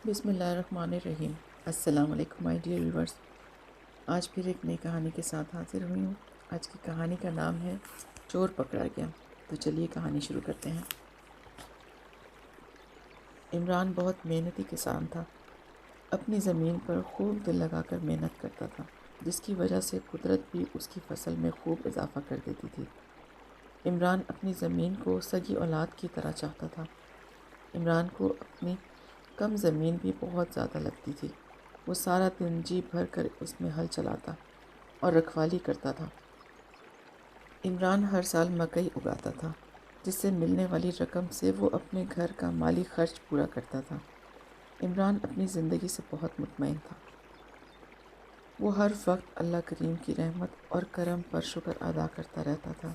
بسم اللہ الرحمن الرحیم۔ السلام علیکم مائی ڈیئر ویورس۔ آج پھر ایک نئی کہانی کے ساتھ حاضر ہوئی ہوں۔ آج کی کہانی کا نام ہے چور پکڑا گیا۔ تو چلیے کہانی شروع کرتے ہیں۔ عمران بہت محنتی کسان تھا۔ اپنی زمین پر خوب دل لگا کر محنت کرتا تھا، جس کی وجہ سے قدرت بھی اس کی فصل میں خوب اضافہ کر دیتی تھی۔ عمران اپنی زمین کو سگی اولاد کی طرح چاہتا تھا۔ عمران کو اپنی کم زمین بھی بہت زیادہ لگتی تھی۔ وہ سارا دن جی بھر کر اس میں ہل چلاتا اور رکھوالی کرتا تھا۔ عمران ہر سال مکئی اگاتا تھا، جس سے ملنے والی رقم سے وہ اپنے گھر کا مالی خرچ پورا کرتا تھا۔ عمران اپنی زندگی سے بہت مطمئن تھا۔ وہ ہر وقت اللہ کریم کی رحمت اور کرم پر شکر ادا کرتا رہتا تھا۔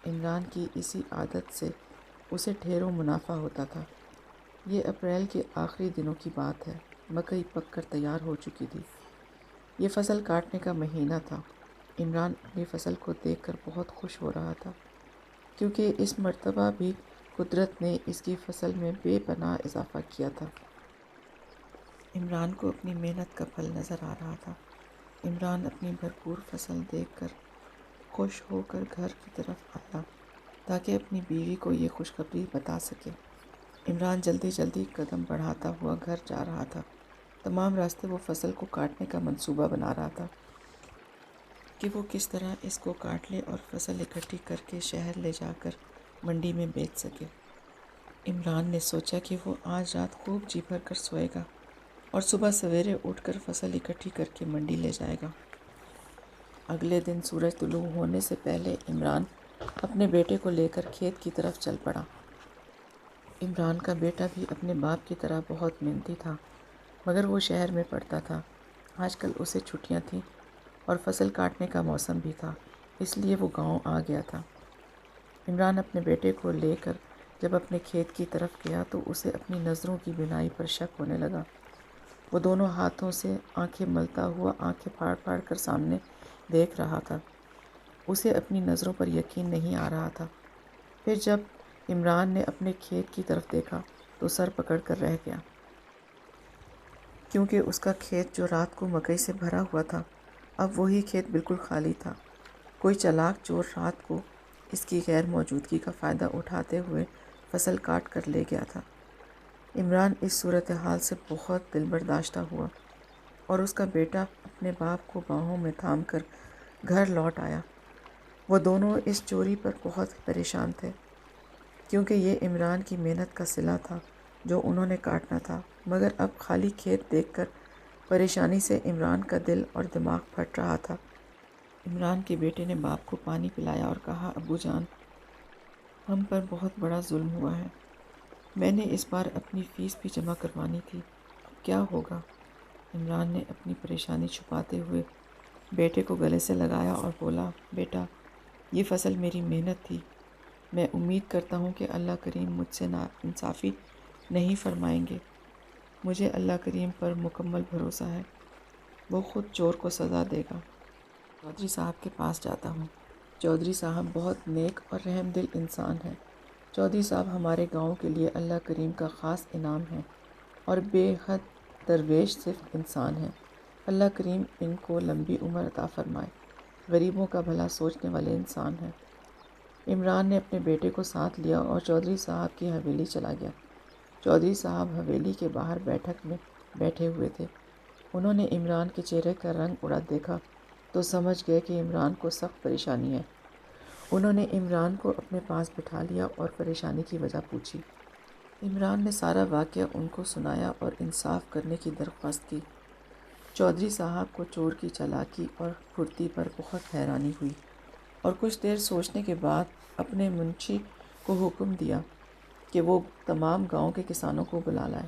عمران کی اسی عادت سے اسے ڈھیروں منافع ہوتا تھا۔ یہ اپریل کے آخری دنوں کی بات ہے۔ مکئی پک کر تیار ہو چکی تھی۔ یہ فصل کاٹنے کا مہینہ تھا۔ عمران اپنی فصل کو دیکھ کر بہت خوش ہو رہا تھا، کیونکہ اس مرتبہ بھی قدرت نے اس کی فصل میں بے پناہ اضافہ کیا تھا۔ عمران کو اپنی محنت کا پھل نظر آ رہا تھا۔ عمران اپنی بھرپور فصل دیکھ کر خوش ہو کر گھر کی طرف آیا تاکہ اپنی بیوی کو یہ خوشخبری بتا سکے۔ عمران جلدی جلدی قدم بڑھاتا ہوا گھر جا رہا تھا۔ تمام راستے وہ فصل کو کاٹنے کا منصوبہ بنا رہا تھا کہ وہ کس طرح اس کو کاٹ لے اور فصل اکٹھی کر کے شہر لے جا کر منڈی میں بیچ سکے۔ عمران نے سوچا کہ وہ آج رات خوب جی بھر کر سوئے گا اور صبح سویرے اٹھ کر فصل اکٹھی کر کے منڈی لے جائے گا۔ اگلے دن سورج طلوع ہونے سے پہلے عمران اپنے بیٹے کو لے کر کھیت کی طرف چل پڑا۔ عمران کا بیٹا بھی اپنے باپ کی طرح بہت محنتی تھا، مگر وہ شہر میں پڑھتا تھا۔ آج کل اسے چھٹیاں تھیں اور فصل کاٹنے کا موسم بھی تھا، اس لیے وہ گاؤں آ گیا تھا۔ عمران اپنے بیٹے کو لے کر جب اپنے کھیت کی طرف گیا تو اسے اپنی نظروں کی بینائی پر شک ہونے لگا۔ وہ دونوں ہاتھوں سے آنکھیں ملتا ہوا آنکھیں پھاڑ پھاڑ کر سامنے دیکھ رہا تھا۔ اسے اپنی نظروں پر یقین نہیں آ رہا تھا۔ پھر جب عمران نے اپنے کھیت کی طرف دیکھا تو سر پکڑ کر رہ گیا، کیونکہ اس کا کھیت جو رات کو مکئی سے بھرا ہوا تھا، اب وہی کھیت بالکل خالی تھا۔ کوئی چالاک چور رات کو اس کی غیر موجودگی کا فائدہ اٹھاتے ہوئے فصل کاٹ کر لے گیا تھا۔ عمران اس صورتحال سے بہت دل برداشتہ ہوا اور اس کا بیٹا اپنے باپ کو باہوں میں تھام کر گھر لوٹ آیا۔ وہ دونوں اس چوری پر بہت پریشان تھے، کیونکہ یہ عمران کی محنت کا صلہ تھا جو انہوں نے کاٹنا تھا، مگر اب خالی کھیت دیکھ کر پریشانی سے عمران کا دل اور دماغ پھٹ رہا تھا۔ عمران کے بیٹے نے باپ کو پانی پلایا اور کہا، ابو جان، ہم پر بہت بڑا ظلم ہوا ہے۔ میں نے اس بار اپنی فیس بھی جمع کروانی تھی، اب کیا ہوگا؟ عمران نے اپنی پریشانی چھپاتے ہوئے بیٹے کو گلے سے لگایا اور بولا، بیٹا، یہ فصل میری محنت تھی۔ میں امید کرتا ہوں کہ اللہ کریم مجھ سے ناانصافی نہیں فرمائیں گے۔ مجھے اللہ کریم پر مکمل بھروسہ ہے، وہ خود چور کو سزا دے گا۔ چودھری صاحب کے پاس جاتا ہوں۔ چودھری صاحب بہت نیک اور رحم دل انسان ہیں۔ چودھری صاحب ہمارے گاؤں کے لیے اللہ کریم کا خاص انعام ہے اور بے حد درویش صرف انسان ہیں۔ اللہ کریم ان کو لمبی عمر عطا فرمائے۔ غریبوں کا بھلا سوچنے والے انسان ہیں۔ عمران نے اپنے بیٹے کو ساتھ لیا اور چودھری صاحب کی حویلی چلا گیا۔ چودھری صاحب حویلی کے باہر بیٹھک میں بیٹھے ہوئے تھے۔ انہوں نے عمران کے چہرے کا رنگ اڑا دیکھا تو سمجھ گئے کہ عمران کو سخت پریشانی ہے۔ انہوں نے عمران کو اپنے پاس بٹھا لیا اور پریشانی کی وجہ پوچھی۔ عمران نے سارا واقعہ ان کو سنایا اور انصاف کرنے کی درخواست کی۔ چودھری صاحب کو چور کی چالاکی اور پھرتی پر بہت حیرانی ہوئی اور کچھ دیر سوچنے کے بعد اپنے منشی کو حکم دیا کہ وہ تمام گاؤں کے کسانوں کو بلا لائے۔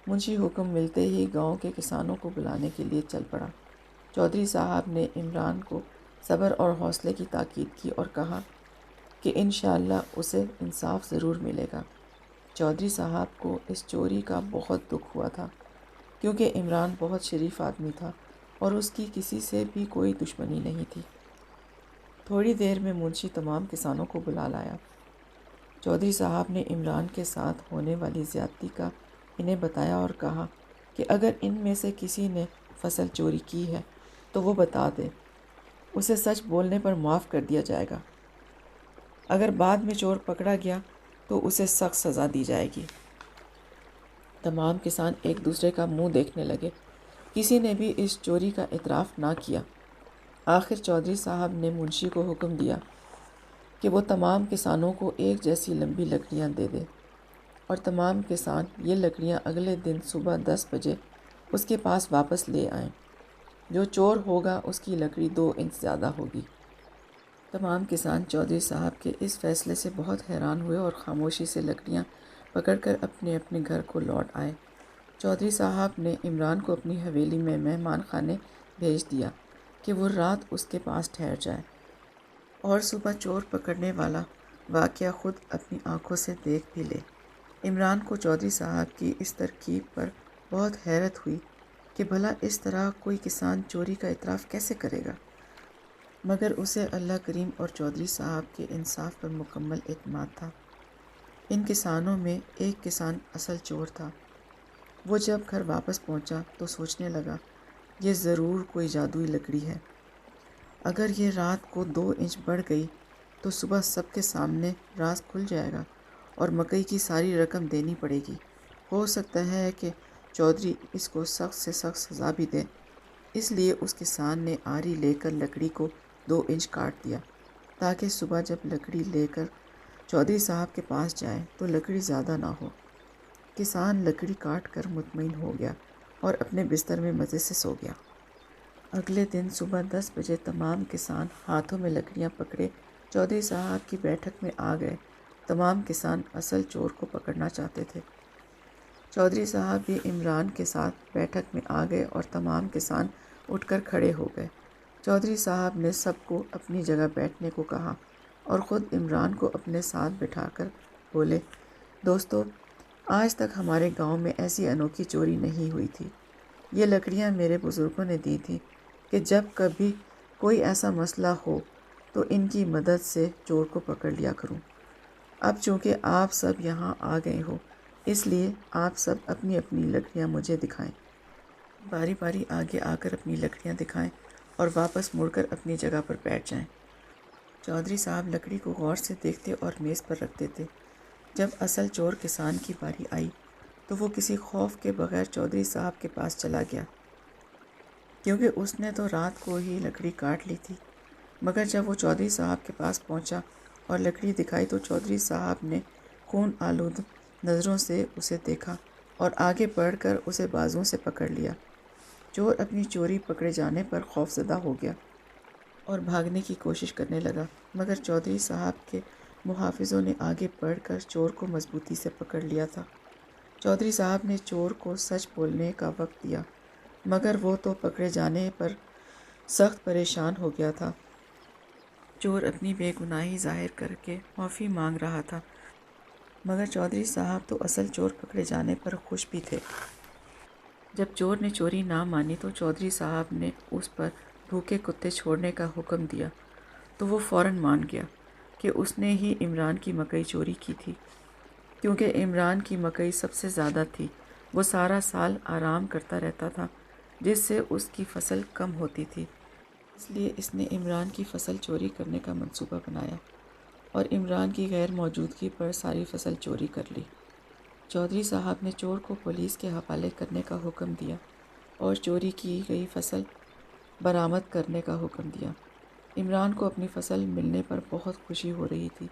منشی حکم ملتے ہی گاؤں کے کسانوں کو بلانے کے لیے چل پڑا۔ چودھری صاحب نے عمران کو صبر اور حوصلے کی تاکید کی اور کہا کہ انشاءاللہ اسے انصاف ضرور ملے گا۔ چودھری صاحب کو اس چوری کا بہت دکھ ہوا تھا، کیونکہ عمران بہت شریف آدمی تھا اور اس کی کسی سے بھی کوئی دشمنی نہیں تھی۔ تھوڑی دیر میں منشی تمام کسانوں کو بلا لایا۔ چودھری صاحب نے عمران کے ساتھ ہونے والی زیادتی کا انہیں بتایا اور کہا، کہ اگر ان میں سے کسی نے فصل چوری کی ہے تو وہ بتا دے، اسے سچ بولنے پر معاف کر دیا جائے گا۔ اگر بعد میں چور پکڑا گیا تو اسے سخت سزا دی جائے گی۔ تمام کسان ایک دوسرے کا منہ دیکھنے لگے، کسی نے بھی اس چوری کا اعتراف نہ کیا۔ آخر چودھری صاحب نے منشی کو حکم دیا کہ وہ تمام کسانوں کو ایک جیسی لمبی لکڑیاں دے دے، اور تمام کسان یہ لکڑیاں اگلے دن صبح 10 بجے اس کے پاس واپس لے آئیں۔ جو چور ہوگا اس کی لکڑی 2 انچ زیادہ ہوگی۔ تمام کسان چودھری صاحب کے اس فیصلے سے بہت حیران ہوئے اور خاموشی سے لکڑیاں پکڑ کر اپنے اپنے گھر کو لوٹ آئے۔ چودھری صاحب نے عمران کو اپنی حویلی میں مہمان خانے بھیج دیا کہ وہ رات اس کے پاس ٹھہر جائے اور صبح چور پکڑنے والا واقعہ خود اپنی آنکھوں سے دیکھ بھی لے۔ عمران کو چودھری صاحب کی اس ترکیب پر بہت حیرت ہوئی کہ بھلا اس طرح کوئی کسان چوری کا اعتراف کیسے کرے گا، مگر اسے اللہ کریم اور چودھری صاحب کے انصاف پر مکمل اعتماد تھا۔ ان کسانوں میں ایک کسان اصل چور تھا۔ وہ جب گھر واپس پہنچا تو سوچنے لگا، یہ ضرور کوئی جادوئی لکڑی ہے۔ اگر یہ رات کو 2 انچ بڑھ گئی تو صبح سب کے سامنے راز کھل جائے گا اور مکئی کی ساری رقم دینی پڑے گی۔ ہو سکتا ہے کہ چودھری اس کو سخت سے سخت سزا بھی دے۔ اس لیے اس کسان نے آری لے کر لکڑی کو 2 انچ کاٹ دیا تاکہ صبح جب لکڑی لے کر چودھری صاحب کے پاس جائے تو لکڑی زیادہ نہ ہو۔ کسان لکڑی کاٹ کر مطمئن ہو گیا اور اپنے بستر میں مزے سے سو گیا۔ اگلے دن صبح 10 بجے تمام کسان ہاتھوں میں لکڑیاں پکڑے چودھری صاحب کی بیٹھک میں آ گئے۔ تمام کسان اصل چور کو پکڑنا چاہتے تھے۔ چودھری صاحب بھی عمران کے ساتھ بیٹھک میں آ گئے اور تمام کسان اٹھ کر کھڑے ہو گئے۔ چودھری صاحب نے سب کو اپنی جگہ بیٹھنے کو کہا اور خود عمران کو اپنے ساتھ بٹھا کر بولے، دوستو، آج تک ہمارے گاؤں میں ایسی انوکھی چوری نہیں ہوئی تھی۔ یہ لکڑیاں میرے بزرگوں نے دی تھیں کہ جب کبھی کوئی ایسا مسئلہ ہو تو ان کی مدد سے چور کو پکڑ لیا کروں۔ اب چونکہ آپ سب یہاں آ گئے ہو اس لیے آپ سب اپنی اپنی لکڑیاں مجھے دکھائیں۔ باری باری آگے آ کر اپنی لکڑیاں دکھائیں اور واپس مڑ کر اپنی جگہ پر بیٹھ جائیں۔ چودھری صاحب لکڑی کو غور سے دیکھتے اور میز پر رکھتے تھے۔ جب اصل چور کسان کی باری آئی تو وہ کسی خوف کے بغیر چودھری صاحب کے پاس چلا گیا، کیونکہ اس نے تو رات کو ہی لکڑی کاٹ لی تھی۔ مگر جب وہ چودھری صاحب کے پاس پہنچا اور لکڑی دکھائی تو چودھری صاحب نے خون آلود نظروں سے اسے دیکھا اور آگے بڑھ کر اسے بازوؤں سے پکڑ لیا۔ چور اپنی چوری پکڑے جانے پر خوفزدہ ہو گیا اور بھاگنے کی کوشش کرنے لگا، مگر چودھری صاحب کے محافظوں نے آگے بڑھ کر چور کو مضبوطی سے پکڑ لیا تھا۔ چودھری صاحب نے چور کو سچ بولنے کا وقت دیا، مگر وہ تو پکڑے جانے پر سخت پریشان ہو گیا تھا۔ چور اپنی بے گناہی ظاہر کر کے معافی مانگ رہا تھا، مگر چودھری صاحب تو اصل چور پکڑے جانے پر خوش بھی تھے۔ جب چور نے چوری نہ مانی تو چودھری صاحب نے اس پر بھوکے کتے چھوڑنے کا حکم دیا تو وہ فوراً مان گیا کہ اس نے ہی عمران کی مکئی چوری کی تھی، کیونکہ عمران کی مکئی سب سے زیادہ تھی۔ وہ سارا سال آرام کرتا رہتا تھا جس سے اس کی فصل کم ہوتی تھی، اس لیے اس نے عمران کی فصل چوری کرنے کا منصوبہ بنایا اور عمران کی غیر موجودگی پر ساری فصل چوری کر لی۔ چودھری صاحب نے چور کو پولیس کے حوالے کرنے کا حکم دیا اور چوری کی گئی فصل برآمد کرنے کا حکم دیا۔ عمران کو اپنی فصل ملنے پر بہت خوشی ہو رہی تھی۔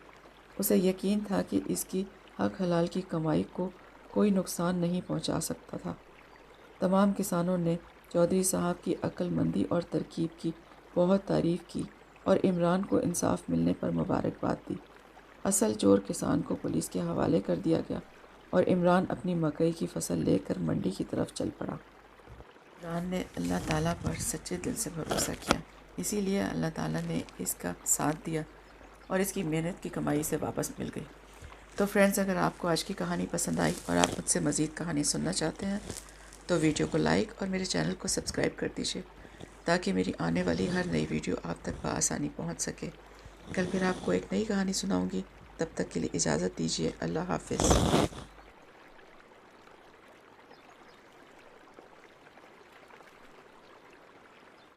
اسے یقین تھا کہ اس کی حق حلال کی کمائی کو کوئی نقصان نہیں پہنچا سکتا تھا۔ تمام کسانوں نے چودھری صاحب کی عقل مندی اور ترکیب کی بہت تعریف کی اور عمران کو انصاف ملنے پر مبارکباد دی۔ اصل چور کسان کو پولیس کے حوالے کر دیا گیا اور عمران اپنی مکئی کی فصل لے کر منڈی کی طرف چل پڑا۔ عمران نے اللہ تعالیٰ پر سچے دل سے بھروسہ کیا، اسی لیے اللہ تعالیٰ نے اس کا ساتھ دیا اور اس کی محنت کی کمائی سے واپس مل گئی۔ تو فرینڈز، اگر آپ کو آج کی کہانی پسند آئی اور آپ مجھ سے مزید کہانی سننا چاہتے ہیں تو ویڈیو کو لائک اور میرے چینل کو سبسکرائب کر دیجیے تاکہ میری آنے والی ہر نئی ویڈیو آپ تک بآسانی پہنچ سکے۔ کل پھر آپ کو ایک نئی کہانی سناؤں گی، تب تک کے لیے اجازت دیجیے۔ اللہ حافظ۔